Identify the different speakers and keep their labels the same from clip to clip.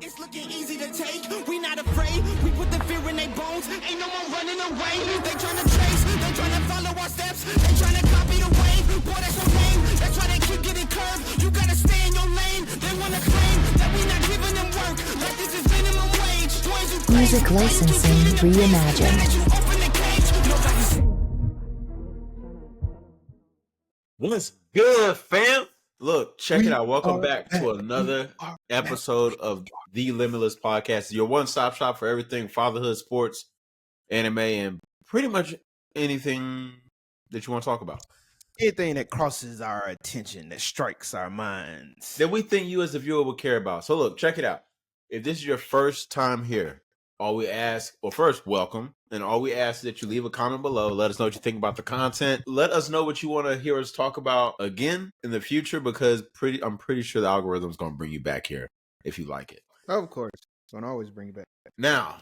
Speaker 1: It's looking easy to take. We not afraid. We put the fear in their bones. Ain't no more running away. They tryna chase. They tryna follow our steps. They tryna copy the wave. Boy, that's your name. That's why they keep getting curved. You gotta stay in your lane. They wanna claim that we not giving them work. Like this is minimum wage.
Speaker 2: Music licensing reimagined.
Speaker 3: What's good, fam? Look, check it out. Welcome back to another episode of The Limitless Podcast, your one-stop shop for everything fatherhood, sports, anime, and pretty much anything that you want to talk about.
Speaker 4: Anything that crosses our attention, that strikes our minds.
Speaker 3: That we think you as a viewer would care about. So look, check it out. If this is your first time here, all we ask, well, first, welcome. And all we ask is that you leave a comment below. Let us know what you think about the content. Let us know what you want to hear us talk about again in the future, because I'm pretty sure the algorithm is going to bring you back here if you like it.
Speaker 4: Of course. It's going to always bring you back.
Speaker 3: Now,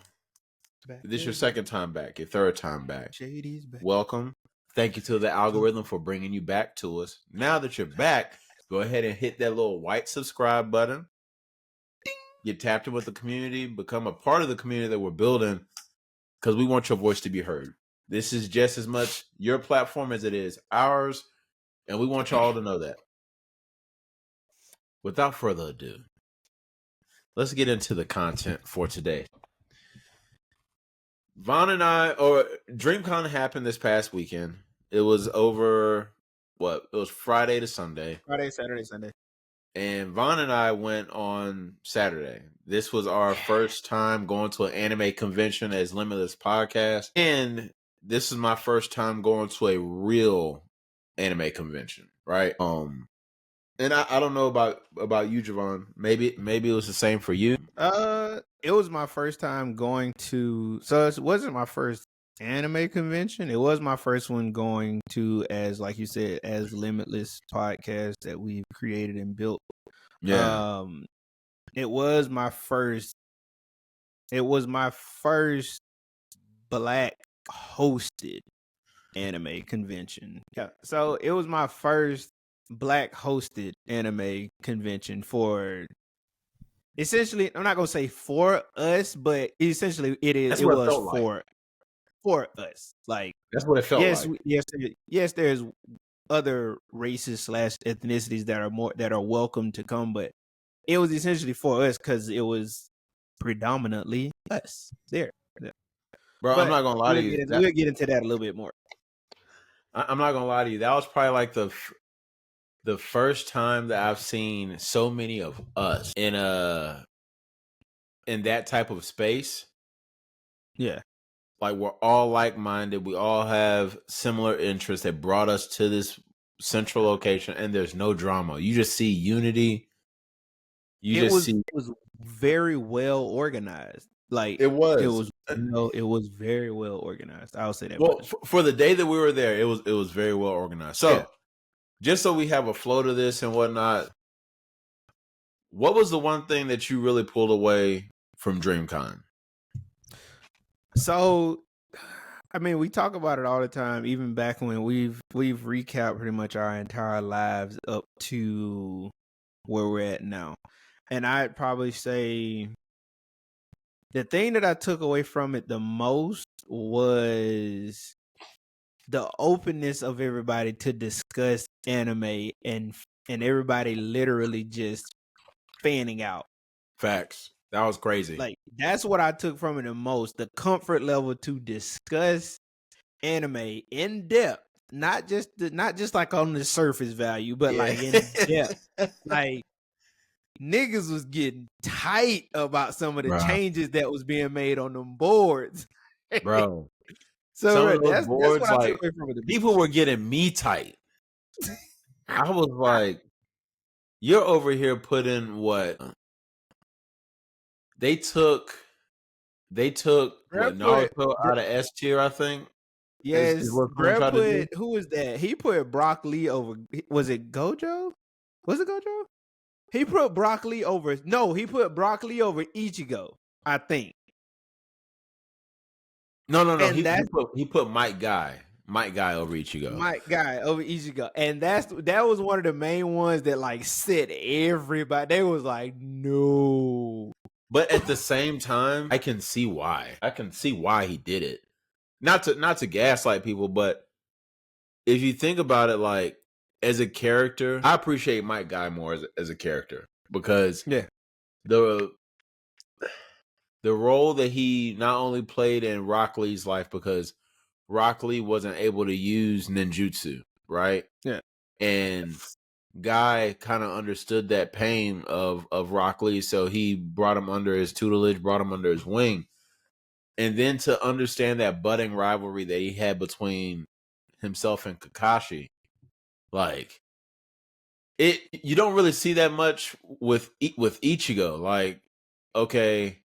Speaker 3: this is your second time back, your third time back.
Speaker 4: Shady's back.
Speaker 3: Welcome. Thank you to the algorithm for bringing you back to us. Now that you're back, go ahead and hit that little white subscribe button. Ding. Get tapped in with the community. Become a part of the community that we're building, because we want your voice to be heard. This is just as much your platform as it is ours, and we want y'all to know that. Without further ado, let's get into the content for today. Dreamcon happened this past weekend. It was over, it was Friday to Sunday.
Speaker 4: Friday, Saturday, Sunday.
Speaker 3: And Vaughn and I went on Saturday. This was our first time going to an anime convention as Limitless Podcast. And this is my first time going to a real anime convention, right? And I don't know about you, Javon. Maybe it was the same for you.
Speaker 4: It was my first time going to, so it wasn't my first anime convention. It was my first one going to, as like you said, as Limitless Podcast that we've created and built.
Speaker 3: Yeah.
Speaker 4: It was my first Black hosted anime convention. Yeah. So it was my first Black hosted anime convention for, essentially, I'm not gonna say for us, but essentially it was for us. Like,
Speaker 3: that's what it felt like.
Speaker 4: Yes, there's other races / ethnicities that are welcome to come, but it was essentially for us because it was predominantly us there.
Speaker 3: Bro,
Speaker 4: but
Speaker 3: I'm not gonna lie to you.
Speaker 4: We'll get into that a little bit more.
Speaker 3: I'm not gonna lie to you. That was probably like the first time that I've seen so many of us in that type of space.
Speaker 4: Yeah.
Speaker 3: Like, we're all like-minded. We all have similar interests that brought us to this central location, and there's no drama. You just see unity. It
Speaker 4: was very well organized. Like, it was very well organized. I'll say that.
Speaker 3: Well, for the day that we were there, it was very well organized. So, yeah. Just so we have a flow to this and whatnot, what was the one thing that you really pulled away from Dreamcon?
Speaker 4: So, I mean, we talk about it all the time, even back when we've recapped pretty much our entire lives up to where we're at now. And I'd probably say the thing that I took away from it the most was the openness of everybody to discuss anime and everybody literally just fanning out.
Speaker 3: Facts. That was crazy.
Speaker 4: Like, that's what I took from it the most. The comfort level to discuss anime in depth, not just like on the surface value, but like in depth. Like, niggas was getting tight about some of the changes that was being made on them boards,
Speaker 3: bro.
Speaker 4: So that's what I took away from it.
Speaker 3: People were getting me tight. I was like, "You're over here putting what?" They took Naruto out of S tier, I think.
Speaker 4: Yes, who was that? He put Brock Lee over. Was it Gojo? Was it Gojo? He put Brock Lee over. No, he put Brock Lee over Ichigo, I think.
Speaker 3: No. He put Mike Guy over Ichigo.
Speaker 4: Mike Guy over Ichigo, and that was one of the main ones that like set everybody. They was like, no.
Speaker 3: But at the same time, I can see why. I can see why he did it. Not to gaslight people, but if you think about it, like as a character, I appreciate Mike Guy more as a character because the role that he not only played in Rock Lee's life, because Rock Lee wasn't able to use ninjutsu, right?
Speaker 4: Yeah.
Speaker 3: And Guy kind of understood that pain of Rock Lee, so he brought him under his tutelage, brought him under his wing. And then to understand that budding rivalry that he had between himself and Kakashi, like you don't really see that much with Ichigo. Like, okay,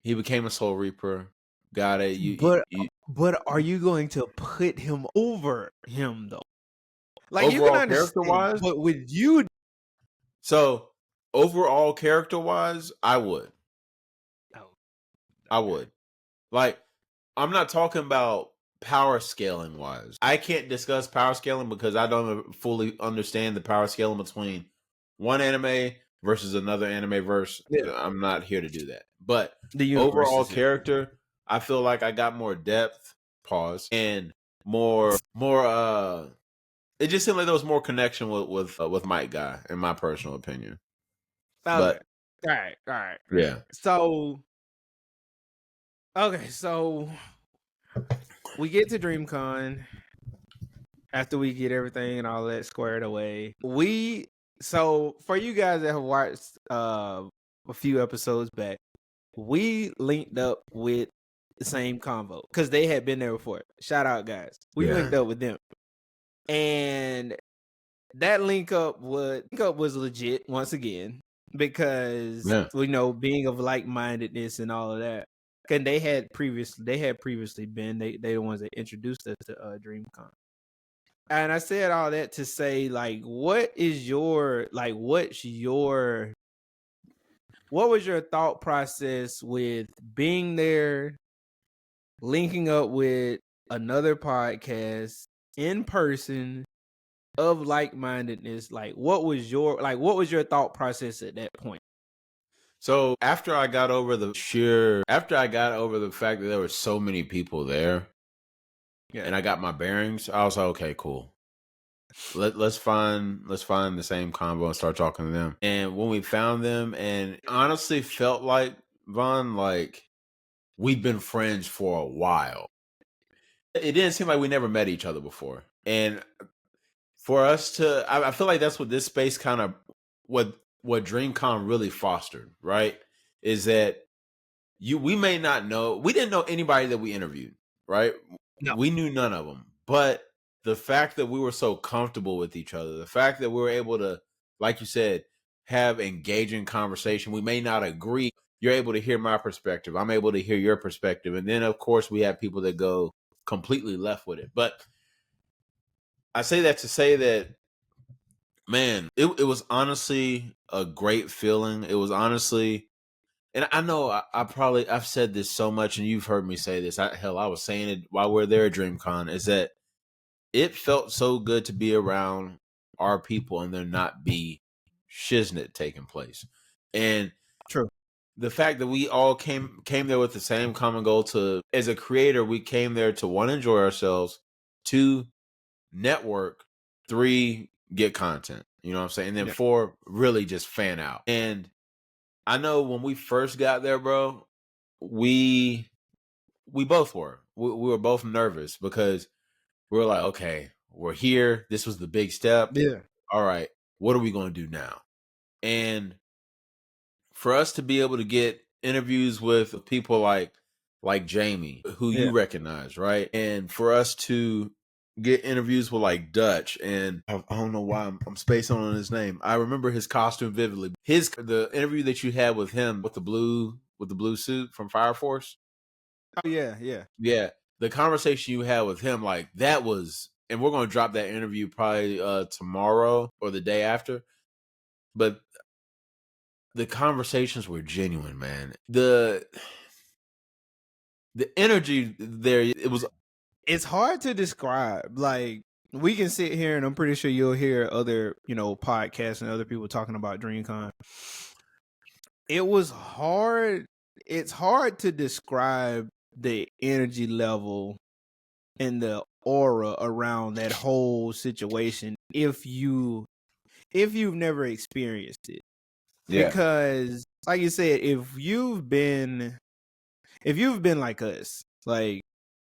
Speaker 3: he became a Soul Reaper. Got it.
Speaker 4: But are you going to put him over him though? Like, you
Speaker 3: overall
Speaker 4: can
Speaker 3: character
Speaker 4: understand,
Speaker 3: wise,
Speaker 4: but with you,
Speaker 3: so overall character wise, I would. I would. Like, I'm not talking about power scaling wise. I can't discuss power scaling because I don't fully understand the power scaling between one anime versus another anime verse.
Speaker 4: Yeah.
Speaker 3: I'm not here to do that. But
Speaker 4: the
Speaker 3: overall
Speaker 4: universe
Speaker 3: character, I feel like I got more depth, and more it just seemed like there was more connection with Mike Guy, in my personal opinion.
Speaker 4: Okay.
Speaker 3: But
Speaker 4: All right.
Speaker 3: yeah.
Speaker 4: So we get to DreamCon after we get everything and all that squared away. So for you guys that have watched a few episodes back, we linked up with the same convo because they had been there before. Shout out, guys. We linked up with them, and that link up was legit once again because we know being of like-mindedness and all of that. And they had previously been they the ones that introduced us to DreamCon. And I said all that to say, like, what was your thought process with being there, linking up with another podcast in person of like-mindedness? Like, what was your thought process at that point?
Speaker 3: So after I got over the fact that there were so many people there, and I got my bearings, I was like, okay, cool. Let's find the same combo and start talking to them. And when we found them, and honestly felt like, Von, like we'd been friends for a while. It didn't seem like we never met each other before. And for us to, I feel like that's what this space kind of, what DreamCon really fostered, right? Is that we may not know, we didn't know anybody that we interviewed, right? No. We knew none of them. But the fact that we were so comfortable with each other, the fact that we were able to, like you said, have engaging conversation, we may not agree. You're able to hear my perspective. I'm able to hear your perspective. And then, of course, we have people that go completely left with it. But I say that to say that, man, it was honestly a great feeling. It was honestly, and I know I've said this so much, and you've heard me say this. I was saying it while we're there at DreamCon, is that it felt so good to be around our people and there not be shiznit taking place. And
Speaker 4: true,
Speaker 3: the fact that we all came there with the same common goal to, as a creator, we came there to, 1, enjoy ourselves, 2, network, 3, get content. You know what I'm saying? And then 4, really just fan out. And I know when we first got there, bro, we both were. We were both nervous because we were like, okay, we're here. This was the big step.
Speaker 4: Yeah.
Speaker 3: All right, what are we going to do now? And for us to be able to get interviews with people like Jamie, who you recognize, right? And for us to get interviews with like Dutch, and I don't know why I'm spacing on his name. I remember his costume vividly. The interview that you had with him with the blue suit from Fire Force.
Speaker 4: Oh yeah.
Speaker 3: The conversation you had with him, like that was, and we're going to drop that interview probably tomorrow or the day after. But the conversations were genuine, man. The energy there,
Speaker 4: it's hard to describe. Like, we can sit here and I'm pretty sure you'll hear other, podcasts and other people talking about DreamCon. it was hard. It's hard to describe the energy level and the aura around that whole situation if you've never experienced it.
Speaker 3: Yeah.
Speaker 4: Because like you said, if you've been like us, like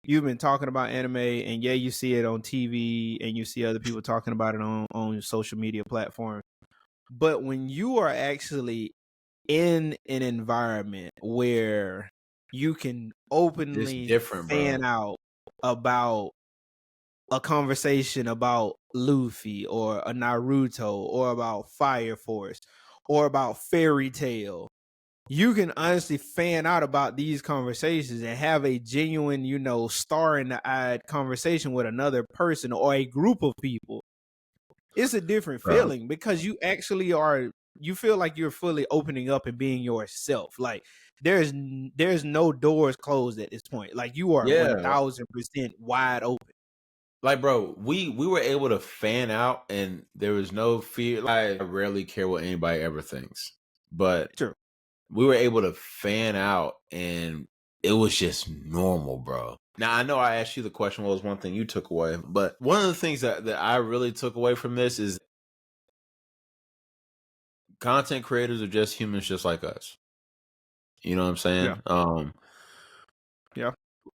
Speaker 4: you've been talking about anime and yeah, you see it on TV and you see other people talking about it on social media platforms. But when you are actually in an environment where you can
Speaker 3: It's
Speaker 4: openly
Speaker 3: different, bro.
Speaker 4: fan out about a conversation about Luffy or a Naruto or about Fire Force or about Fairy Tail, you can honestly fan out about these conversations and have a genuine, star in the eyed conversation with another person or a group of people. It's a different
Speaker 3: Bro.
Speaker 4: feeling because you actually you feel like you're fully opening up and being yourself. Like there's no doors closed at this point. Like you are
Speaker 3: Yeah.
Speaker 4: 1000% wide open.
Speaker 3: Like, bro, we were able to fan out and there was no fear. Like, I rarely care what anybody ever thinks. But
Speaker 4: True.
Speaker 3: we were able to fan out and it was just normal, bro. Now, I know I asked you the question, what was one thing you took away? But one of the things that I really took away from this is content creators are just humans just like us. You know what I'm saying?
Speaker 4: Yeah.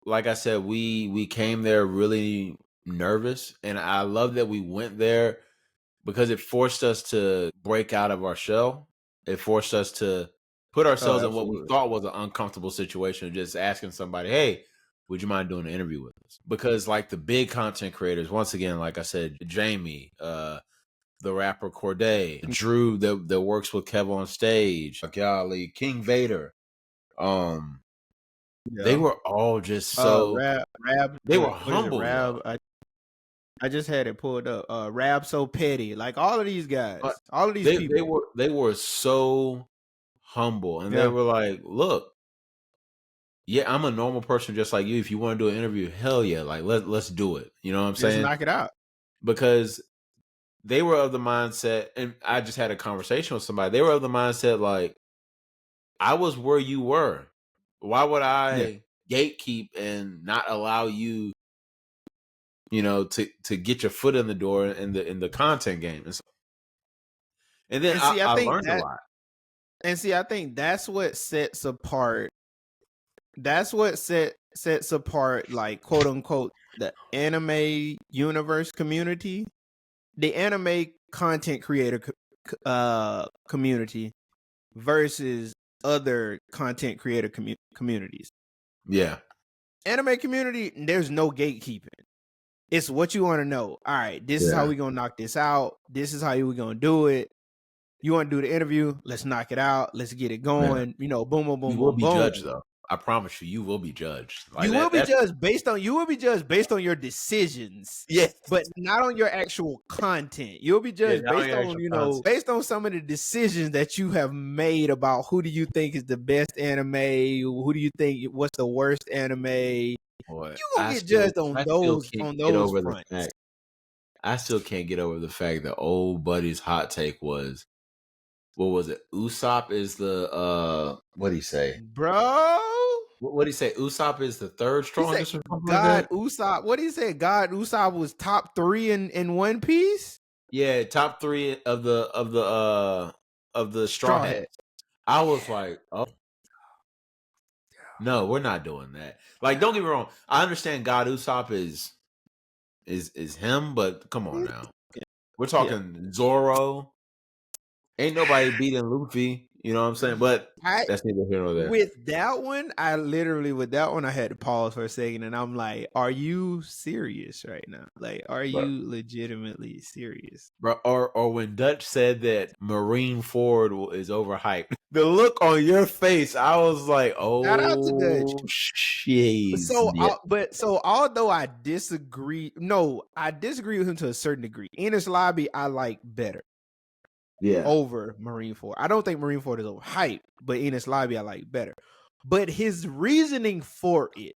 Speaker 3: Like I said, we came there really nervous, and I love that we went there because it forced us to break out of our shell. It forced us to put ourselves in what we
Speaker 4: Absolutely.
Speaker 3: thought was an uncomfortable situation of just asking somebody, "Hey, would you mind doing an interview with us?" Because like the big content creators, once again, like I said, Jamie, the rapper Corday, Drew that works with Kev on stage, golly, King Vader, they were all just so
Speaker 4: Rab,
Speaker 3: they were
Speaker 4: what is it?
Speaker 3: humble,
Speaker 4: Rab,
Speaker 3: yo.
Speaker 4: I just had it pulled up. Rab So Petty, like all of these guys, all of these
Speaker 3: They
Speaker 4: people.
Speaker 3: they were so humble, and they
Speaker 4: Yeah,
Speaker 3: were like, "Look, yeah, I'm a normal person just like you. If you want to do an interview, hell yeah, like let's do it." You know what I'm
Speaker 4: just
Speaker 3: saying?
Speaker 4: knock it out.
Speaker 3: Because they were of the mindset, and I just had a conversation with somebody. They were of the mindset like, I was where you were. Why would
Speaker 4: Yeah,
Speaker 3: I gatekeep and not allow you, to get your foot in the door in the content game? And then
Speaker 4: and see,
Speaker 3: I learned a lot.
Speaker 4: I think that's what sets apart. That's what sets apart, like quote unquote, the anime universe community, the anime content creator community versus other content creator communities.
Speaker 3: Yeah.
Speaker 4: Anime community, there's no gatekeeping. It's what you want to know. All right, this is how we gonna knock this out. This is how we gonna do it. You want to do the interview? Let's knock it out. Let's get it going.
Speaker 3: Yeah.
Speaker 4: Boom, boom, boom,
Speaker 3: You will
Speaker 4: boom,
Speaker 3: be
Speaker 4: boom.
Speaker 3: judged, though. I promise you, you will be judged. Like
Speaker 4: You will be
Speaker 3: that's
Speaker 4: judged based on your decisions,
Speaker 3: yeah,
Speaker 4: but not on your actual content. You'll be judged
Speaker 3: not on
Speaker 4: based
Speaker 3: your
Speaker 4: on,
Speaker 3: actual content.
Speaker 4: based on some of the decisions that you have made about who do you think is the best anime, who do you think what's the worst anime. You
Speaker 3: Boy,
Speaker 4: gonna get judged on
Speaker 3: I still
Speaker 4: those
Speaker 3: can't get over the
Speaker 4: fronts,
Speaker 3: fact. I still can't get over the fact that old buddy's hot take was, what was it? Usopp is the what did he say?
Speaker 4: bro.
Speaker 3: What did he say? Usopp is the third
Speaker 4: He said
Speaker 3: strongest or something like
Speaker 4: God
Speaker 3: that?
Speaker 4: Usopp. What did he say? God Usopp was top 3 in One Piece.
Speaker 3: Yeah, top 3 of the Straw
Speaker 4: Straw
Speaker 3: Hats.
Speaker 4: Hat.
Speaker 3: I was like, oh no, we're not doing that. Like, don't get me wrong. I understand God Usopp is him, but come on now. We're talking Zoro. Ain't nobody beating Luffy. You know what I'm saying? But that's neither here nor there.
Speaker 4: With that one, I had to pause for a second, and I'm like, "Are you serious right now? Like, are you legitimately serious?"
Speaker 3: Bro, or when Dutch said that Marine Ford is overhyped, the look on your face, I was like,
Speaker 4: Shout out to Dutch.
Speaker 3: "Oh shit!"
Speaker 4: So although I disagree with him to a certain degree. Enies Lobby, I like better.
Speaker 3: Yeah.
Speaker 4: Over Marineford. I don't think Marineford is overhyped, but Enies Lobby I like better. But his reasoning for it,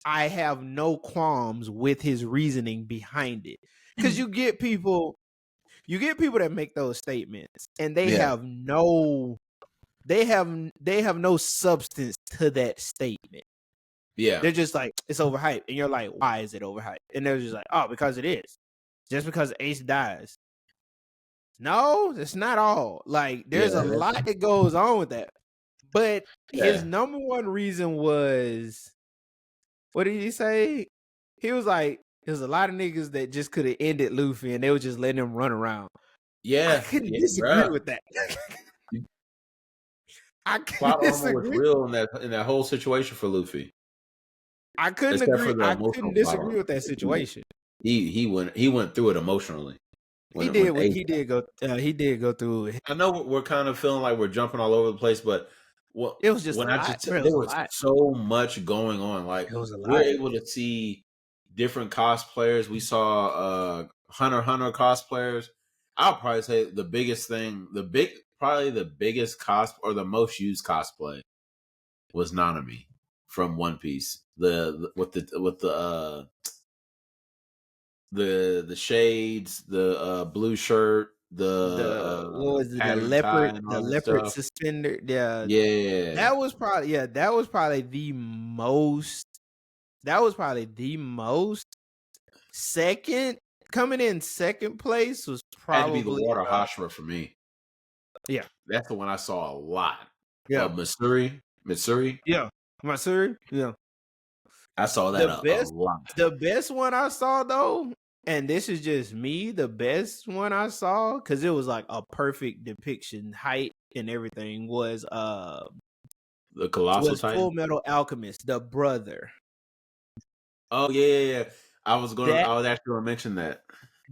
Speaker 4: I have no qualms with his reasoning behind it. Because you get people that make those statements and they have no they have no substance to that statement.
Speaker 3: Yeah.
Speaker 4: They're just like, it's overhyped. And you're like, why is it overhyped? And they're just like, oh, because it is. Just because Ace dies. No, that's not all. Like, there's a lot that goes on with that. But his number one reason was, what did he say? He was like, there's a lot of niggas that just could have ended Luffy and they were just letting him run around.
Speaker 3: Yeah.
Speaker 4: I couldn't disagree with that. I couldn't disagree.
Speaker 3: Was real in that whole situation for Luffy.
Speaker 4: I couldn't agree. I couldn't disagree with that situation.
Speaker 3: He went through it emotionally.
Speaker 4: He did go through it.
Speaker 3: I know we're kind of feeling like we're jumping all over the place, but
Speaker 4: it was just
Speaker 3: there was so much going on. Like, we're able to see different cosplayers. We saw Hunter x Hunter cosplayers. I'll probably say the biggest thing, the biggest cosplay or the most used cosplay was Nanami from One Piece. With the shades, the blue shirt, the
Speaker 4: what was it, the leopard suspender? Yeah. That was probably the most. Second, coming in second place was probably
Speaker 3: had to be the water Hashira for me.
Speaker 4: Yeah,
Speaker 3: that's the one I saw a lot.
Speaker 4: Yeah,
Speaker 3: Mitsuri.
Speaker 4: Yeah, Mitsuri. Yeah,
Speaker 3: I saw that a lot.
Speaker 4: The best one I saw though, and this is just me, the best one I saw, because it was like a perfect depiction, height and everything, was
Speaker 3: the Colossal Titan?
Speaker 4: Full Metal Alchemist, the brother.
Speaker 3: Oh yeah. I was actually gonna mention that.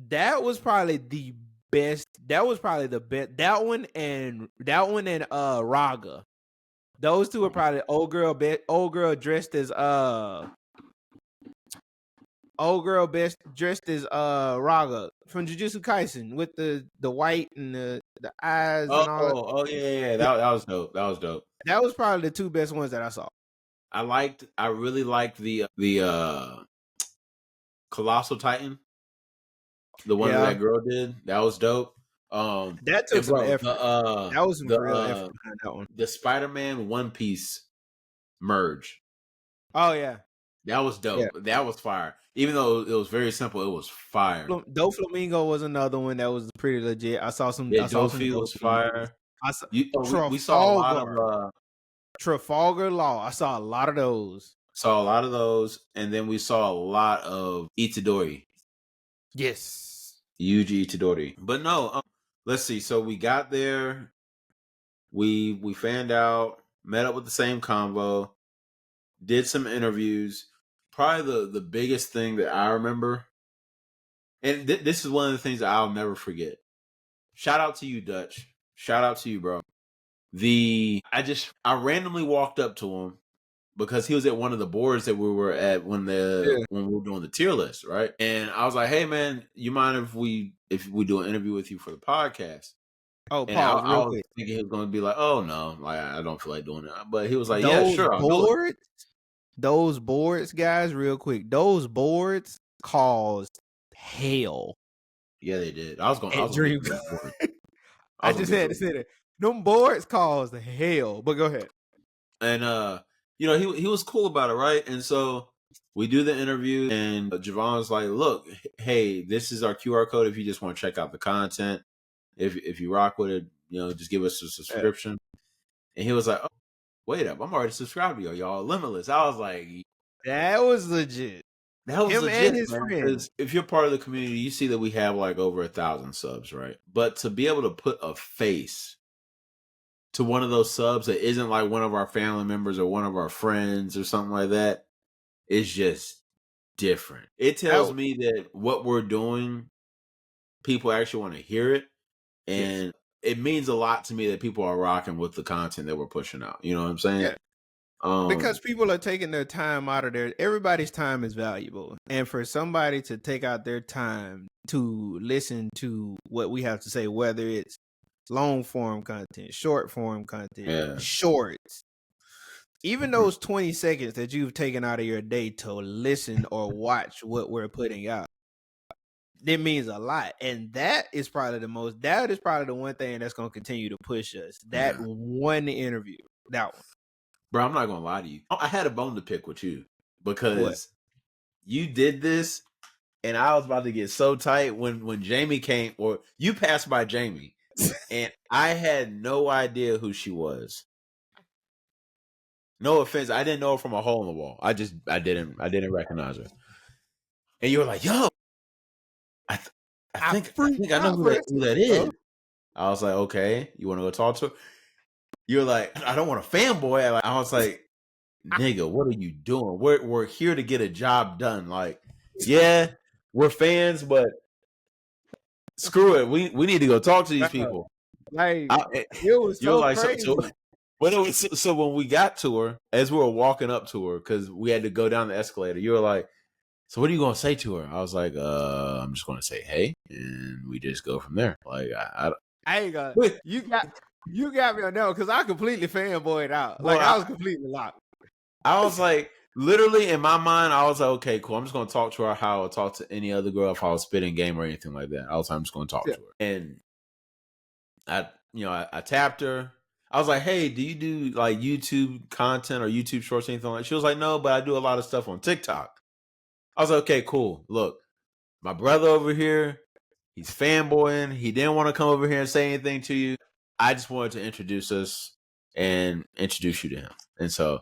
Speaker 4: That was probably the best. That was probably the best. That one and Raga. Those two are probably old girl dressed as Raga from Jujutsu Kaisen with the white and the eyes and all.
Speaker 3: Oh yeah. That was dope.
Speaker 4: That was probably the two best ones that I saw.
Speaker 3: I really liked the Colossal Titan. The one that girl did. That was dope.
Speaker 4: That took some effort. That was some real effort behind that one.
Speaker 3: The Spider-Man One Piece merge.
Speaker 4: Oh yeah.
Speaker 3: That was dope. Yeah. That was fire. Even though it was very simple, it was fire.
Speaker 4: Doflamingo was another one that was pretty legit. I saw some.
Speaker 3: Yeah, Dofi was fire. We saw a lot of
Speaker 4: Trafalgar Law. I saw a lot of those.
Speaker 3: And then we saw a lot of Itadori.
Speaker 4: Yes,
Speaker 3: Yuji Itadori. But no, let's see. So we got there. We fanned out, met up with the same convo, did some interviews. Probably the biggest thing that I remember, and this is one of the things that I'll never forget. Shout out to you, Dutch. Shout out to you, bro. I randomly walked up to him because he was at one of the boards that we were at when we were doing the tier list, right? And I was like, "Hey, man, you mind if we do an interview with you for the podcast?"
Speaker 4: Oh, pause real quick.
Speaker 3: Thinking he was going to be like, "Oh no, like I don't feel like doing it," but he was like,
Speaker 4: "Yeah,
Speaker 3: sure."
Speaker 4: Those boards, guys, real quick. Those boards caused hell.
Speaker 3: Yeah, they did. I was going.
Speaker 4: I just had to say that. Them boards caused hell. But go ahead.
Speaker 3: And he was cool about it, right? And so we do the interview, and Javon's like, "Look, hey, this is our QR code. If you just want to check out the content, if you rock with it, just give us a subscription." And he was like, "Oh, wait up, I'm already subscribed to y'all Limitless." I was like,
Speaker 4: "That was legit."
Speaker 3: That was legit, and his friends. If you're part of the community, you see that we have like over 1,000 subs, right? But to be able to put a face to one of those subs that isn't like one of our family members or one of our friends or something like that is just different. It tells me that what we're doing, people actually want to hear it. And it means a lot to me that people are rocking with the content that we're pushing out. You know what I'm saying?
Speaker 4: Yeah. Because people are taking their time out of there. Everybody's time is valuable. And for somebody to take out their time to listen to what we have to say, whether it's long form content, short form content, shorts, even those 20 seconds that you've taken out of your day to listen or watch what we're putting out, it means a lot. And that is probably the one thing that's gonna continue to push us. That one interview. That one.
Speaker 3: Bro, I'm not gonna lie to you. I had a bone to pick with you because
Speaker 4: What?
Speaker 3: you did this, and I was about to get so tight when Jamie came, or you passed by Jamie, and I had no idea who she was. No offense, I didn't know her from a hole in the wall. I didn't recognize her. And you were like, "Yo, I think I know who that is." I was like, "Okay, you want to go talk to her?" You're like, "I don't want a fanboy." I was like, "Nigga, what are you doing? We're here to get a job done. Like, yeah, we're fans, but screw it. We need to go talk to these people."
Speaker 4: Like, it was so crazy.
Speaker 3: So when we got to her, as we were walking up to her, because we had to go down the escalator, you were like, "So what are you gonna say to her?" I was like, I'm just gonna say hey, and we just go from there. Like, I
Speaker 4: ain't gonna. You got me on that because I completely fanboyed out.
Speaker 3: Well,
Speaker 4: like I was completely locked.
Speaker 3: I was like, literally in my mind, I was like, okay, cool. I'm just gonna talk to her how I would talk to any other girl if I was spitting game or anything like that. I'm just gonna talk to her, and I tapped her. I was like, hey, do you do like YouTube content or YouTube shorts or anything like that? She was like, no, but I do a lot of stuff on TikTok. I was like, okay, cool. Look, my brother over here, he's fanboying. He didn't want to come over here and say anything to you. I just wanted to introduce us and introduce you to him. And so,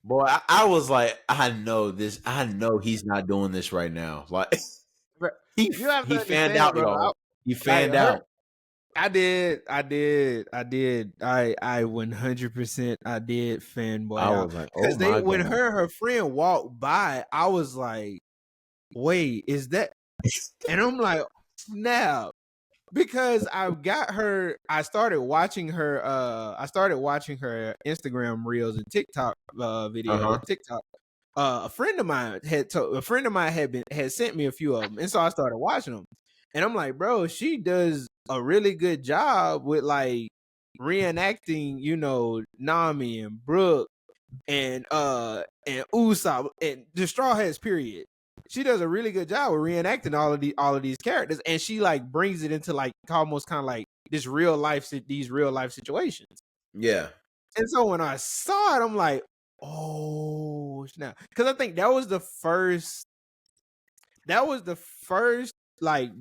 Speaker 3: boy, I was like, I know he's not doing this right now. Like, he fanned out, y'all. He fanned out.
Speaker 4: I did. I 100%. I did fanboy out.
Speaker 3: I was like, oh my God.
Speaker 4: When her friend walked by, I was like, wait, is that? And I'm like, snap. Because I started watching her Instagram reels and TikTok videos. TikTok. A friend of mine had sent me a few of them, and so I started watching them. And I'm like, bro, she does a really good job with like reenacting, Nami and Brooke and Usopp and the Straw Hats. Period. She does a really good job with reenacting all of these characters, and she like brings it into like almost kind of like these real life situations.
Speaker 3: Yeah.
Speaker 4: And so when I saw it, I'm like, oh snap! Because I think that was the first like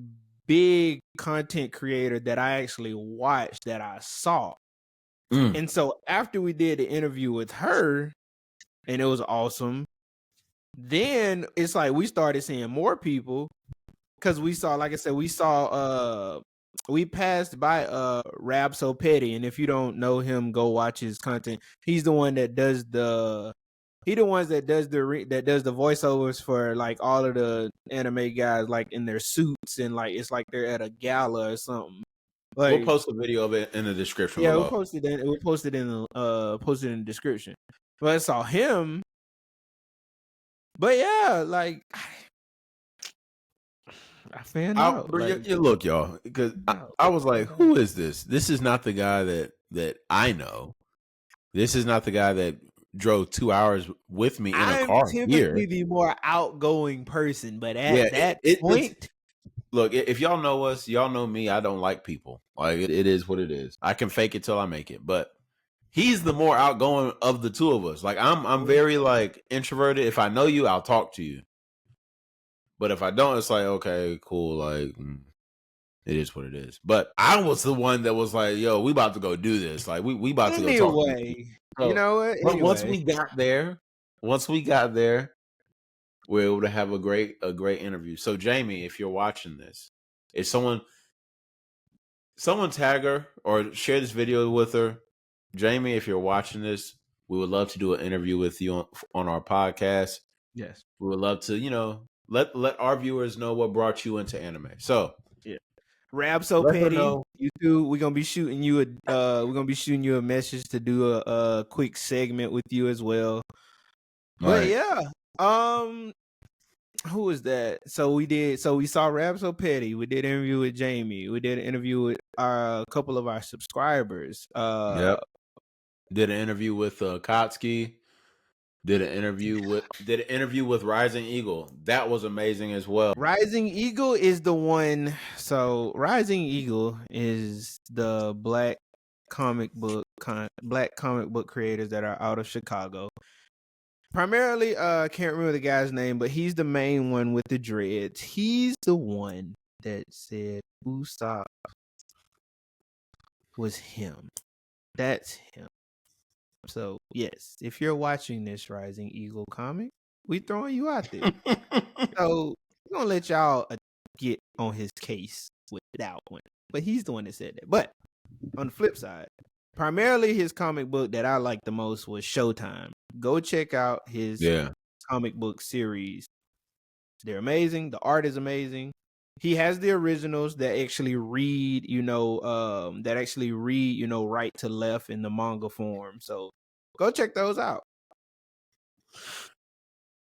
Speaker 4: big content creator that I actually watched that I saw. And so after we did the interview with her, and it was awesome. Then it's like we started seeing more people because we saw, like I said, we passed by Rab So Petty, and if you don't know him, go watch his content. He's the one that does the voiceovers for like all of the anime guys, like in their suits, and like it's like they're at a gala or something. Like,
Speaker 3: we'll post a video of it in the description.
Speaker 4: Yeah, we'll post it in the description. But I saw him. But yeah, like I fanned out.
Speaker 3: Look, y'all, because I was like, who is this? This is not the guy that I know. This is not the guy that drove 2 hours with me in a car here. I'm typically
Speaker 4: the more outgoing person, but at that point,
Speaker 3: look, if y'all know us, y'all know me. I don't like people. Like it is what it is. I can fake it till I make it, but he's the more outgoing of the two of us. Like I'm very like introverted. If I know you, I'll talk to you. But if I don't, it's like, okay, cool. Like it is what it is. But I was the one that was like, yo, we about to go do this. Like we about to go talk.
Speaker 4: So, you know what? Anyway.
Speaker 3: Once we got there, we were able to have a great interview. So Jamie, if you're watching this, if someone tag her or share this video with her. Jamie, if you're watching this, we would love to do an interview with you on our podcast.
Speaker 4: Yes.
Speaker 3: We would love to, let our viewers know what brought you into anime. So,
Speaker 4: yeah. Rab So Petty, YouTube, we're gonna be shooting you a message to do a quick segment with you as well. But yeah. Who is that? So we saw Rab So Petty. We did an interview with Jamie. We did an interview with a couple of our subscribers.
Speaker 3: Yep. Did an interview with Kotsky. Did an interview with Rising Eagle. That was amazing as well.
Speaker 4: Rising Eagle is the one. So Rising Eagle is the black comic book creators that are out of Chicago. Primarily, can't remember the guy's name, but he's the main one with the dreads. He's the one that said Usopp was him. That's him. So yes, if you're watching this Rising Eagle comic, we throwing you out there. So we're gonna let y'all get on his case with that one. But he's the one that said that. But on the flip side, primarily his comic book that I liked the most was Showtime. Go check out his comic book series. They're amazing. The art is amazing. He has the originals that actually read, right to left in the manga form. So go check those out.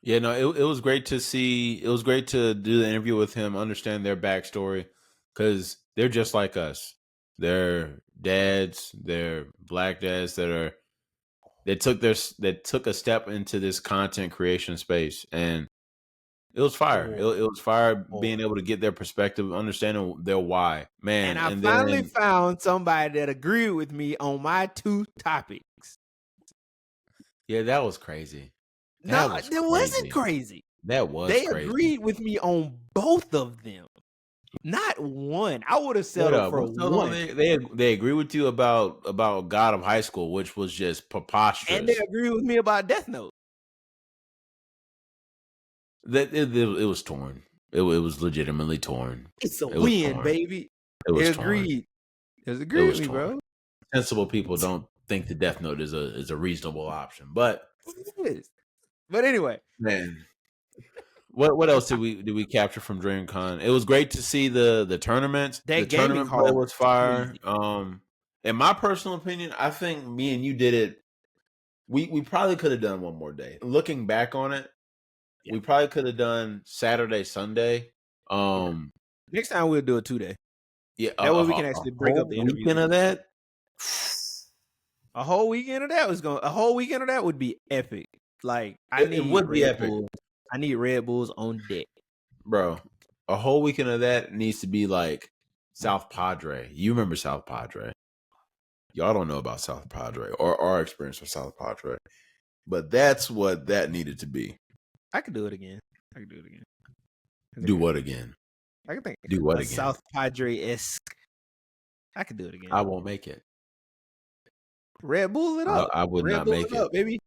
Speaker 3: Yeah, no, it was great to see. It was great to do the interview with him, understand their backstory, because they're just like us. They're dads. They're black dads that took a step into this content creation space, and it was fire. It was fire being able to get their perspective, understanding their why. Man,
Speaker 4: and I finally found somebody that agreed with me on my two topics.
Speaker 3: Yeah, that was crazy.
Speaker 4: That wasn't crazy.
Speaker 3: That was
Speaker 4: They
Speaker 3: crazy.
Speaker 4: agreed with me on both of them. Not one. I would have settled for one.
Speaker 3: They agree with you about God of High School, which was just preposterous.
Speaker 4: And they agree with me about Death Note.
Speaker 3: That it was torn. It was legitimately torn.
Speaker 4: It's a win, baby. They agreed. They agreed with me, bro.
Speaker 3: Sensible people don't think the Death Note is a reasonable option, but
Speaker 4: it is. But anyway,
Speaker 3: man, what else did we capture from DreamCon? It was great to see the tournaments. The tournament play was fire. In my personal opinion, I think me and you did it. We probably could have done one more day. Looking back on it, we probably could have done Saturday, Sunday.
Speaker 4: Next time we'll do a 2-day.
Speaker 3: Yeah,
Speaker 4: that way we can actually break up the interview.
Speaker 3: Weekend of that.
Speaker 4: A whole weekend of that would be epic. Like
Speaker 3: it would be epic.
Speaker 4: I need Red Bulls on deck,
Speaker 3: bro. A whole weekend of that needs to be like South Padre. You remember South Padre? Y'all don't know about South Padre or our experience with South Padre, but that's what that needed to be.
Speaker 4: I could do it again.
Speaker 3: Do what again?
Speaker 4: I can think.
Speaker 3: Do what again?
Speaker 4: South Padre-esque. I could do it again.
Speaker 3: I won't make it.
Speaker 4: Red Bull it up.
Speaker 3: I would not make it,
Speaker 4: up, baby.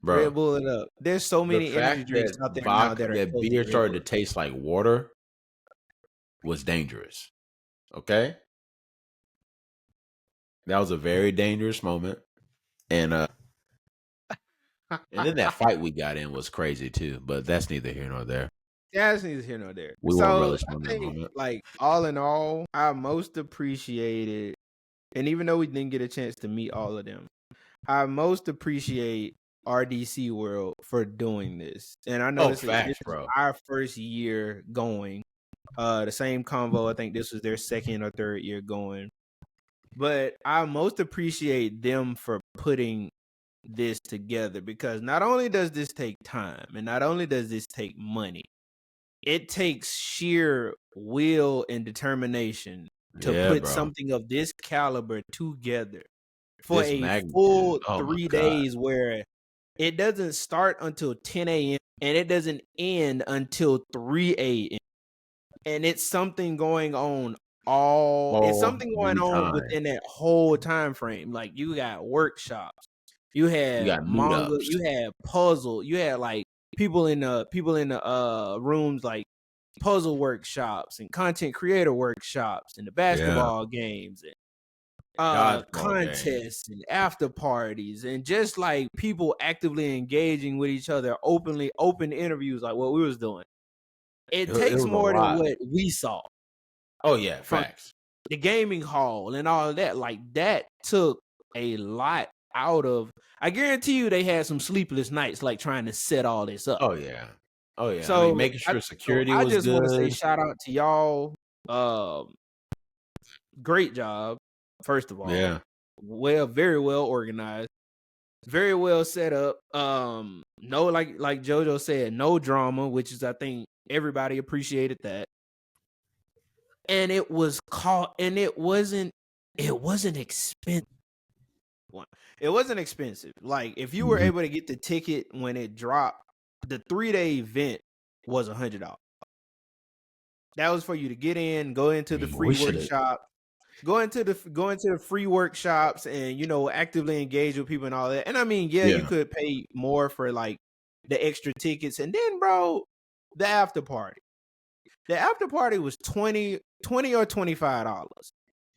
Speaker 3: Bro,
Speaker 4: Red Bull it up. There's so many energy drinks out there now that
Speaker 3: beer started to taste like water was dangerous. Okay, that was a very dangerous moment, and then that fight we got in was crazy too. But that's neither here nor there.
Speaker 4: Yeah, that's neither here nor there.
Speaker 3: We won't relish on that moment.
Speaker 4: Like all in all, I most appreciated, and even though we didn't get a chance to meet all of them, I most appreciate RDC World for doing this. And I know this is our first year going. The same convo, I think this was their second or third year going. But I most appreciate them for putting this together, because not only does this take time and not only does this take money, it takes sheer will and determination to put something of this caliber together for a full 3 days where it doesn't start until 10 a.m. and it doesn't end until 3 a.m. And it's something going on it's something going on within that whole time frame. Like you got workshops, you had manga, you had puzzle, you had like people in the rooms like puzzle workshops and content creator workshops and the basketball games and contests and after parties and just like people actively engaging with each other openly, open interviews like what we was doing. It takes more than what we saw.
Speaker 3: Oh yeah, facts.
Speaker 4: The gaming hall and all of that, like that took a lot out of. I guarantee you, they had some sleepless nights, like trying to set all this up.
Speaker 3: Oh yeah. So I mean, making sure security was good. I just want to
Speaker 4: say shout out to y'all. Great job, first of all.
Speaker 3: Yeah.
Speaker 4: Very well organized. Very well set up. No, like JoJo said, no drama, which is I think everybody appreciated that. And it was it wasn't expensive. It wasn't expensive. Like if you were able to get the ticket when it dropped, the 3-day event was $100. That was for you to get in, go into the free workshop, go into the free workshops, and actively engage with people and all that. And I mean, you could pay more for like the extra tickets, and then, bro, the after party. The after party was $20 or $25.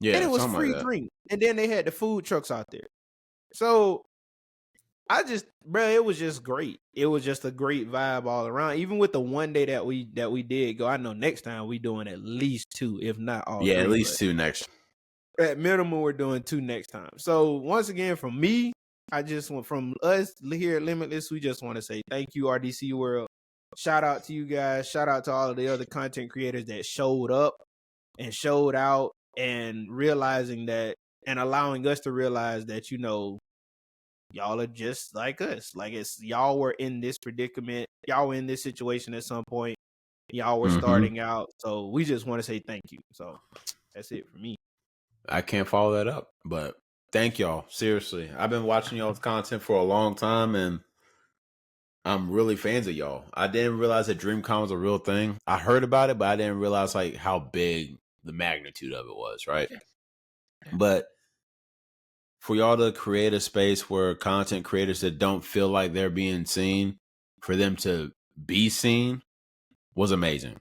Speaker 3: Yeah,
Speaker 4: and it was free
Speaker 3: like
Speaker 4: drink, and then they had the food trucks out there. So it was just great. It was just a great vibe all around. Even with the one day that we did go, I know next time we doing at least 2, if not all.
Speaker 3: Yeah, 3, at least 2 next.
Speaker 4: At minimum, we're doing 2 next time. So once again, from me, I just want from us here at Limitless, we just want to say thank you, RDC World. Shout out to you guys. Shout out to all of the other content creators that showed up and showed out, and realizing that, and allowing us to realize that, y'all are just like us. Like, y'all were in this predicament. Y'all were in this situation at some point. Y'all were starting out. So we just want to say thank you. So that's it for me.
Speaker 3: I can't follow that up, but thank y'all. Seriously. I've been watching y'all's content for a long time, and I'm really fans of y'all. I didn't realize that Dreamcon was a real thing. I heard about it, but I didn't realize like how big the magnitude of it was, right? Yeah. But for y'all to create a space where content creators that don't feel like they're being seen, for them to be seen, was amazing.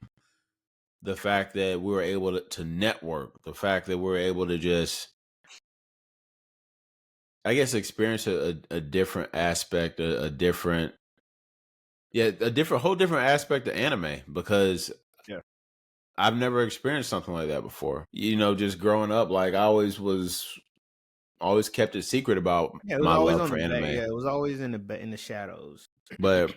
Speaker 3: The fact that we were able to network, the fact that we were able to just, I guess, experience a different aspect, a whole different aspect of anime, because I've never experienced something like that before. Just growing up, like I always kept it secret about my love for anime.
Speaker 4: It was always in the shadows.
Speaker 3: But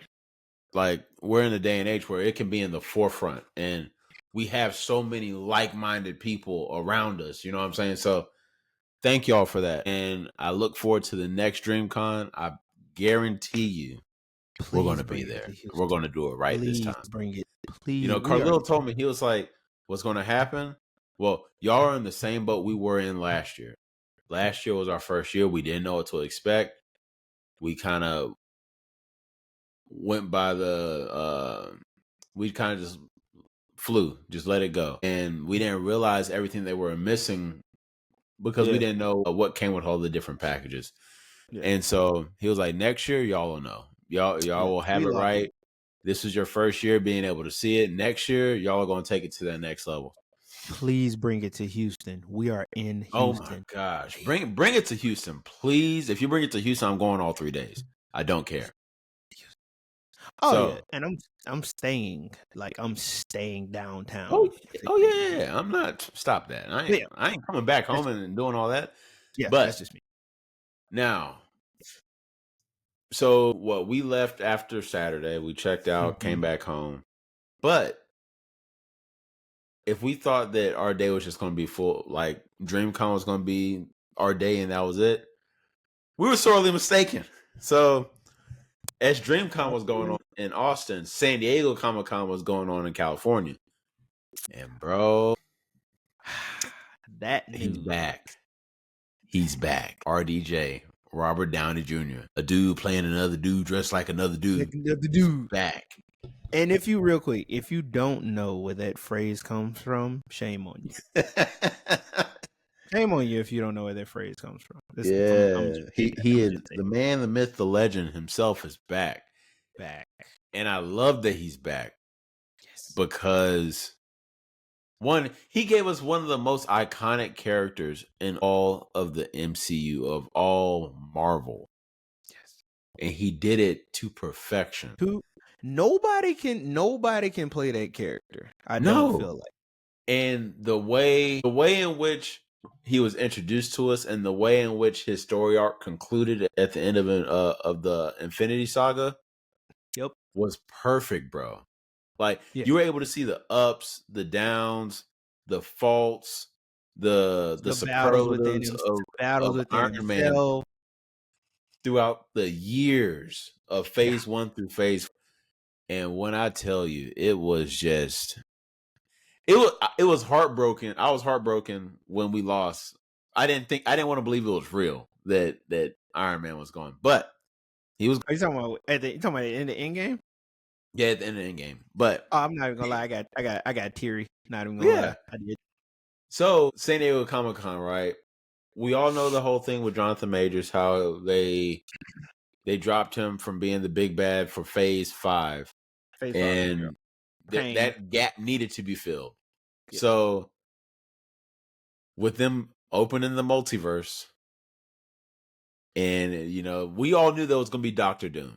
Speaker 3: like, we're in a day and age where it can be in the forefront, and we have so many like-minded people around us. You know what I'm saying? So thank y'all for that. And I look forward to the next DreamCon. I guarantee you, we're going to be there. We're going to do it right this time.
Speaker 4: Bring it. Please.
Speaker 3: Carlil told me, he was like, what's going to happen? Well, y'all are in the same boat we were in last year. Last year was our first year. We didn't know what to expect. We kind of went by we kind of just flew, just let it go. And we didn't realize everything they were missing because we didn't know what came with all the different packages. Yeah. And so he was like, next year, y'all will know. Y'all will have it right. This is your first year being able to see it. Next year, y'all are going to take it to that next level.
Speaker 4: Please bring it to Houston. We are in Houston.
Speaker 3: Oh my gosh. Bring it to Houston, please. If you bring it to Houston, I'm going all 3 days. I don't care.
Speaker 4: Oh, yeah. And I'm staying. Like, I'm staying downtown.
Speaker 3: Oh yeah. I'm not. Stop that. I ain't coming back home and doing all that.
Speaker 4: Yeah, but that's just me.
Speaker 3: Now, so what, we left after Saturday. We checked out, came back home. But if we thought that our day was just going to be full, like DreamCon was going to be our day and that was it, we were sorely mistaken. So as DreamCon was going on in Austin, San Diego Comic-Con was going on in California. And bro, he's back. He's back. RDJ, Robert Downey Jr., a dude playing another dude dressed like another dude.
Speaker 4: Another dude.
Speaker 3: Back.
Speaker 4: And if you don't know where that phrase comes from, shame on you. Shame on you if you don't know where that phrase comes from.
Speaker 3: He is the man, the myth, the legend himself is back. And I love that he's back. Yes. Because one, he gave us one of the most iconic characters in all of the MCU, of all Marvel. Yes. And he did it to perfection.
Speaker 4: Nobody can play that character. I don't feel like.
Speaker 3: And the way in which he was introduced to us, and the way in which his story arc concluded at the end of the Infinity Saga, was perfect, bro. Like, you were able to see the ups, the downs, the faults, the superlatives of Iron Man. throughout the years of phase 1 through phase. And when I tell you, it was heartbroken. I was heartbroken when we lost. I didn't want to believe it was real that Iron Man was gone, but he was.
Speaker 4: Are you talking about at the end of the end game?
Speaker 3: Yeah, at the end of the end game. But
Speaker 4: I'm not even gonna lie, I got teary. Not even gonna lie, I did.
Speaker 3: So San Diego Comic-Con, right? We all know the whole thing with Jonathan Majors, how they dropped him from being the big bad for phase 5. And that gap needed to be filled. Yeah. So with them opening the multiverse, and we all knew that was going to be Doctor Doom,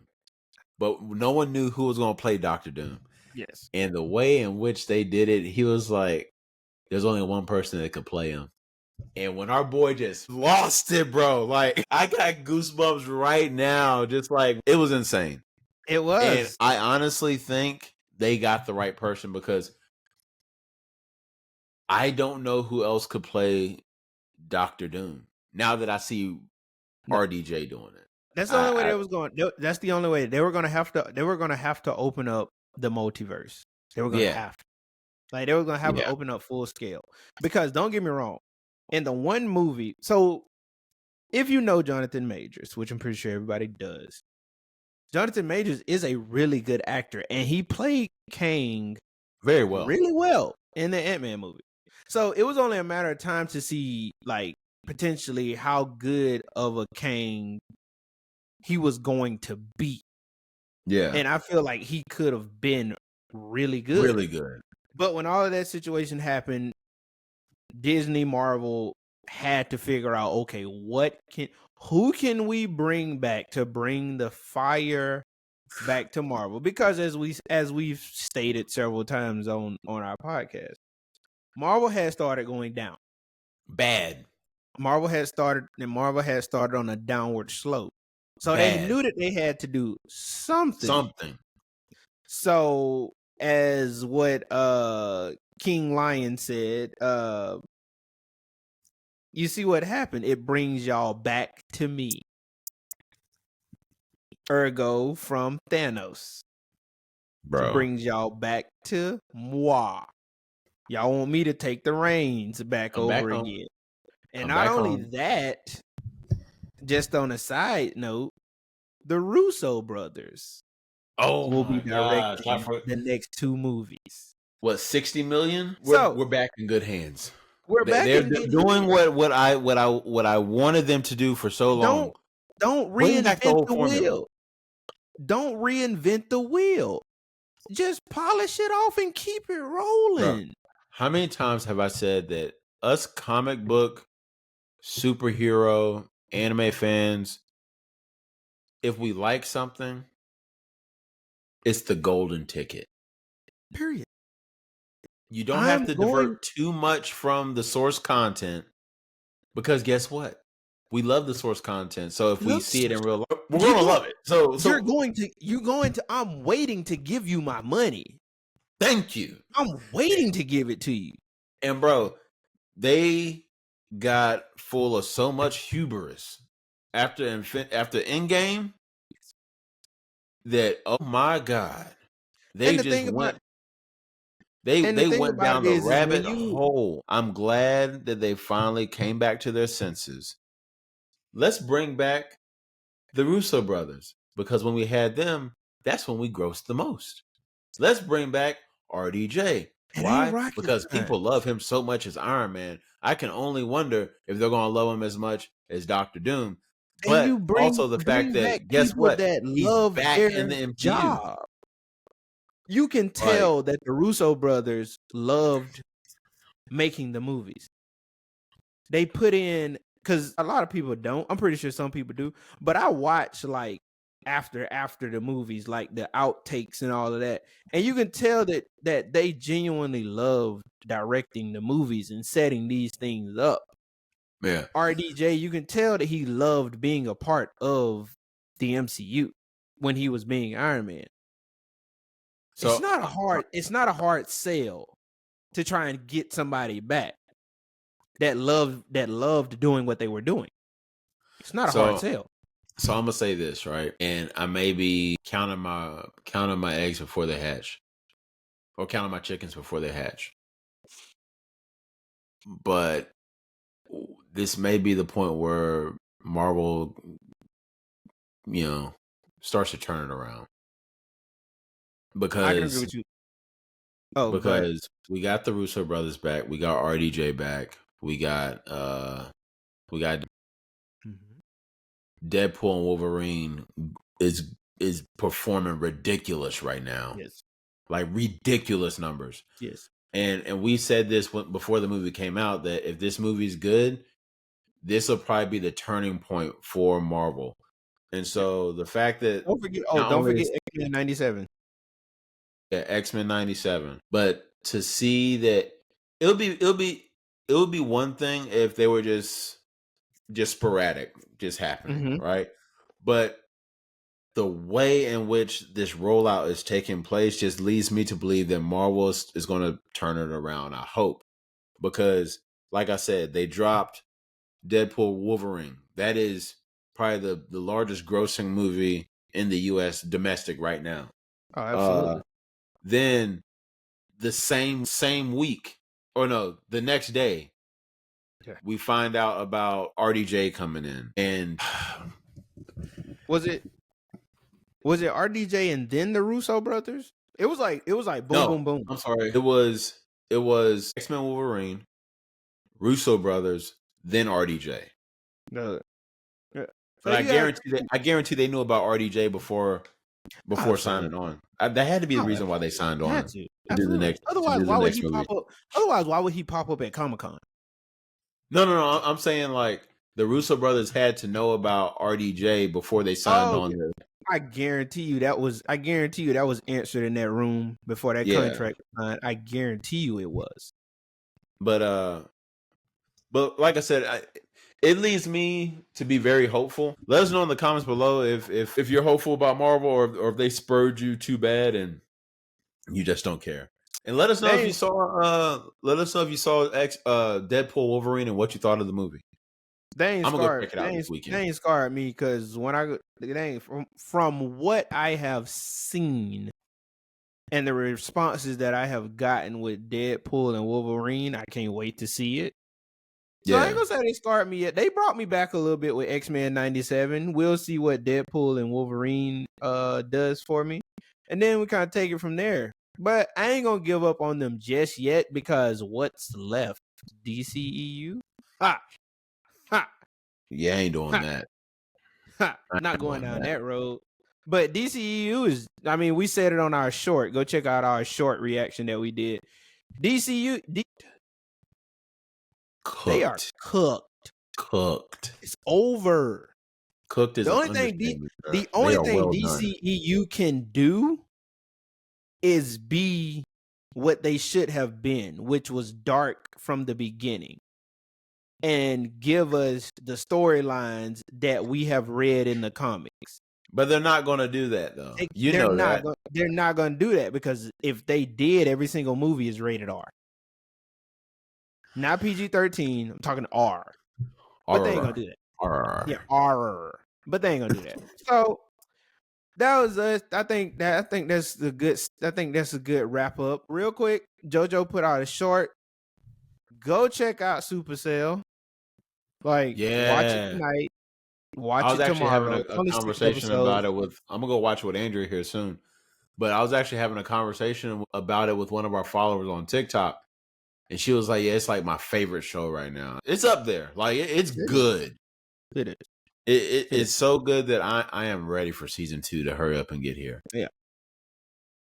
Speaker 3: but no one knew who was going to play Doctor Doom.
Speaker 4: Yes.
Speaker 3: And the way in which they did it, he was like, there's only one person that could play him. And when our boy just lost it, bro, like I got goosebumps right now. Just like, it was insane.
Speaker 4: It was.
Speaker 3: And I honestly think they got the right person, because I don't know who else could play Doctor Doom now that I see RDJ doing it.
Speaker 4: That's the only way they was going. That's the only way they were going to have to. They were going to have to open up the multiverse. They were going to have to. Like, they were going to have to open up full scale. Because don't get me wrong, in the one movie, so if you know Jonathan Majors, which I'm pretty sure everybody does, Jonathan Majors is a really good actor, and he played Kang really well in the Ant-Man movie. So it was only a matter of time to see, like, potentially how good of a Kang he was going to be. Yeah. And I feel like he could have been really good.
Speaker 3: Really good.
Speaker 4: But when all of that situation happened, Disney, Marvel had to figure out, okay, who can we bring back to bring the fire back to Marvel? Because as we've stated several times on our podcast, Marvel had started going down.
Speaker 3: Bad.
Speaker 4: Marvel had started on a downward slope. So they knew that they had to do something. So as what King Lion said, you see what happened? It brings y'all back to me. Ergo from Thanos. Bro. It brings y'all back to moi. Y'all want me to take the reins back over again. And not only that, just on a side note, the Russo brothers will be directing the next 2 movies.
Speaker 3: What, 60 million? We're back in good hands.
Speaker 4: They're
Speaker 3: doing what I wanted them to do for so long.
Speaker 4: Don't reinvent the wheel. Don't reinvent the wheel. Just polish it off and keep it rolling.
Speaker 3: Bro, how many times have I said that us comic book, superhero, anime fans, if we like something, it's the golden ticket.
Speaker 4: Period.
Speaker 3: You don't have to divert too much from the source content, because guess what? We love the source content. So if we see it in real life, we're going to love it. So
Speaker 4: you're going to, I'm waiting to give you my money.
Speaker 3: Thank you.
Speaker 4: I'm waiting to give it to you.
Speaker 3: And bro, they got full of so much hubris after Endgame that, oh my God, they just went. They went down the rabbit hole. I'm glad that they finally came back to their senses. Let's bring back the Russo brothers, because when we had them, that's when we grossed the most. Let's bring back RDJ. Why? Because people love him so much as Iron Man. I can only wonder if they're going to love him as much as Doctor Doom. But also the fact that, guess what? He's back in the MCU.
Speaker 4: Job. You can tell that the Russo brothers loved making the movies. They put in, because a lot of people don't. I'm pretty sure some people do. But I watch, like, after the movies, like the outtakes and all of that. And you can tell that they genuinely loved directing the movies and setting these things up.
Speaker 3: Yeah.
Speaker 4: RDJ, you can tell that he loved being a part of the MCU when he was being Iron Man. So it's not a hard sell to try and get somebody back that loved doing what they were doing. It's not a hard sell.
Speaker 3: So I'm gonna say this, right? And I may be counting my eggs before they hatch, or counting my chickens before they hatch. But this may be the point where Marvel, starts to turn it around.
Speaker 4: I can agree
Speaker 3: Because
Speaker 4: with you. Oh, go ahead.
Speaker 3: we got the Russo brothers back, we got RDJ back, we got
Speaker 4: Mhm.
Speaker 3: Deadpool and Wolverine is performing ridiculous right now.
Speaker 4: Yes.
Speaker 3: Like ridiculous numbers.
Speaker 4: Yes.
Speaker 3: And we said this before the movie came out, that if this movie's good, this will probably be the turning point for Marvel. And so the fact that
Speaker 4: Don't forget.
Speaker 3: not
Speaker 4: Don't
Speaker 3: only
Speaker 4: forget
Speaker 3: is
Speaker 4: X-Men '97.
Speaker 3: X-Men 97, but to see that it would be one thing if they were just sporadic, just happening,
Speaker 4: Mm-hmm.
Speaker 3: right? But the way in which this rollout is taking place just leads me to believe that Marvel is going to turn it around. I hope, because like I said, they dropped Deadpool Wolverine. That is probably the largest grossing movie in the U.S. domestic right now.
Speaker 4: Oh, absolutely.
Speaker 3: Then the same week, or no, the next day,
Speaker 4: Yeah.
Speaker 3: we find out about RDJ coming in, and
Speaker 4: Was it RDJ and then the Russo brothers? It was like boom,
Speaker 3: no,
Speaker 4: boom, boom.
Speaker 3: I'm sorry, it was X-Men Wolverine, Russo brothers, then RDJ.
Speaker 4: No. Yeah. So
Speaker 3: But
Speaker 4: you got
Speaker 3: I guarantee they knew about RDJ before signing
Speaker 4: absolutely.
Speaker 3: on. That had to be the reason why they signed on
Speaker 4: Had
Speaker 3: to
Speaker 4: to.
Speaker 3: do the
Speaker 4: Absolutely.
Speaker 3: next
Speaker 4: Otherwise, why would he
Speaker 3: movie.
Speaker 4: pop up? Otherwise, why would he pop up at Comic-Con?
Speaker 3: No. I'm saying like the Russo brothers had to know about RDJ before they signed
Speaker 4: Oh,
Speaker 3: on.
Speaker 4: yeah. I guarantee you that was answered in that room before that
Speaker 3: Yeah.
Speaker 4: contract was signed. I guarantee you it was.
Speaker 3: But like I said, it leads me to be very hopeful. Let us know in the comments below if you're hopeful about Marvel, or if they spurred you too bad and you just don't care. And let us know if you saw Deadpool Wolverine and what you thought of the movie.
Speaker 4: They ain't
Speaker 3: I'm gonna go
Speaker 4: scarred.
Speaker 3: check it out this weekend.
Speaker 4: They ain't scarred me because when they ain't from what I have seen and the responses that I have gotten with Deadpool and Wolverine, I can't wait to see it. So I ain't gonna say they scarred me yet. They brought me back a little bit with X-Men '97. We'll see what Deadpool and Wolverine does for me, and then we kind of take it from there. But I ain't gonna give up on them just yet because what's left? DCEU? Ha ha.
Speaker 3: Yeah, I ain't doing
Speaker 4: Ha.
Speaker 3: that.
Speaker 4: Ha, not going down that road. But DCEU is, I mean, we said it on our short. Go check out our short reaction that we did. DCU, they are
Speaker 3: cooked.
Speaker 4: It's over.
Speaker 3: Cooked is
Speaker 4: The
Speaker 3: an
Speaker 4: only thing
Speaker 3: understatement.
Speaker 4: the
Speaker 3: They
Speaker 4: only
Speaker 3: are
Speaker 4: thing
Speaker 3: well done.
Speaker 4: DCEU can do is be what they should have been, which was dark from the beginning, and give us the storylines that we have read in the comics.
Speaker 3: But they're not going to do that, though.
Speaker 4: They're not going to do that because if they did, every single movie is rated R. Not PG-13. I'm talking R. But they ain't going to do that.
Speaker 3: R.
Speaker 4: Yeah, R. But they ain't going to do that. So that was us. I think that's a good wrap up. Real quick, JoJo put out a short. Go check out Supercell. Watch it tonight. Watch it tomorrow.
Speaker 3: I was actually having a
Speaker 4: Only 6
Speaker 3: conversation
Speaker 4: episodes.
Speaker 3: about it with. I'm gonna go watch it with Andrea here soon. But I was actually having a conversation about it with one of our followers on TikTok, and she was like, "Yeah, it's like my favorite show right now. It's up there. Like it's good.
Speaker 4: It is.
Speaker 3: It's so good that I am ready for season 2 to hurry up and get here.
Speaker 4: Yeah.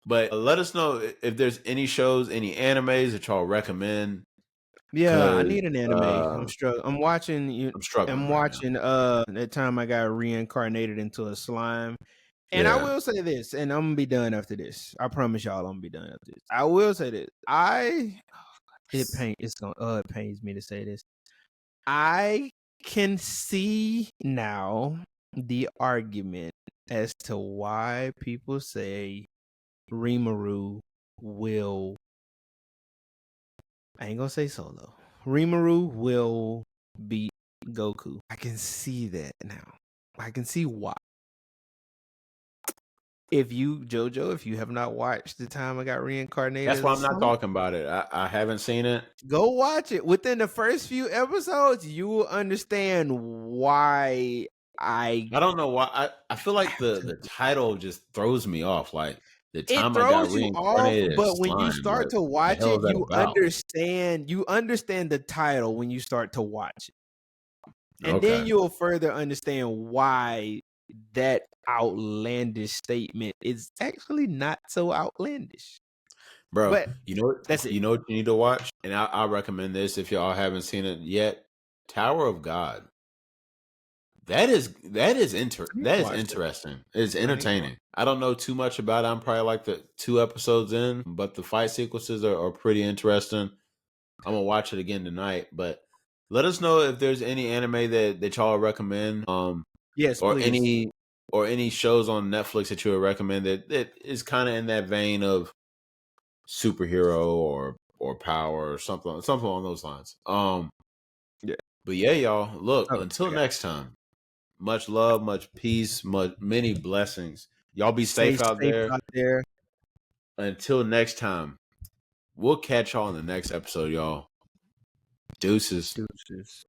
Speaker 3: But let us know if there's any shows, any animes that y'all recommend.
Speaker 4: Yeah, I need an anime. I'm struggling.
Speaker 3: I'm struggling.
Speaker 4: I'm watching that time I got reincarnated into a slime. And I will say this, and I'm gonna be done after this. I promise y'all I'm gonna be done after this. I will say this. It pains me to say this. I can see now the argument as to why people say Rimuru will, I ain't gonna say Solo. Rimuru will beat Goku. I can see that now. I can see why. If you have not watched The Time I Got Reincarnated
Speaker 3: That's
Speaker 4: as
Speaker 3: why
Speaker 4: a
Speaker 3: I'm not
Speaker 4: Son,
Speaker 3: talking about it. I haven't seen it.
Speaker 4: go watch it. Within the first few episodes, you will understand why I
Speaker 3: I don't know why. I feel like the title just throws me off. Like the
Speaker 4: it
Speaker 3: time I got
Speaker 4: throws you off,
Speaker 3: reincarnated as
Speaker 4: but when you
Speaker 3: slime.
Speaker 4: start
Speaker 3: Like
Speaker 4: to
Speaker 3: the
Speaker 4: watch
Speaker 3: hell
Speaker 4: it,
Speaker 3: is that about?
Speaker 4: you understand the title when you start to watch it. And then
Speaker 3: Okay,
Speaker 4: you'll further understand why that outlandish statement is actually not so outlandish.
Speaker 3: bro.
Speaker 4: But
Speaker 3: You know what?
Speaker 4: that's it.
Speaker 3: You know what you need to watch, and I recommend this if y'all haven't seen it yet. Tower of God. That is
Speaker 4: I need to watch that.
Speaker 3: interesting. It's
Speaker 4: I need to watch.
Speaker 3: entertaining. I don't know too much about it. I'm probably like the 2 episodes in, but the fight sequences are pretty interesting. I'm gonna watch it again tonight. But let us know if there's any anime that y'all recommend.
Speaker 4: Yes,
Speaker 3: Or
Speaker 4: please.
Speaker 3: any shows on Netflix that you would recommend that is kind of in that vein of superhero or power or something along those lines.
Speaker 4: Yeah.
Speaker 3: But yeah, y'all. Look,
Speaker 4: Oh,
Speaker 3: until
Speaker 4: I got
Speaker 3: next time. Much love, much peace, many blessings. Y'all be
Speaker 4: stay
Speaker 3: safe out
Speaker 4: safe
Speaker 3: there.
Speaker 4: out there.
Speaker 3: Until next time, we'll catch y'all in the next episode, y'all. Deuces.
Speaker 4: Deuces.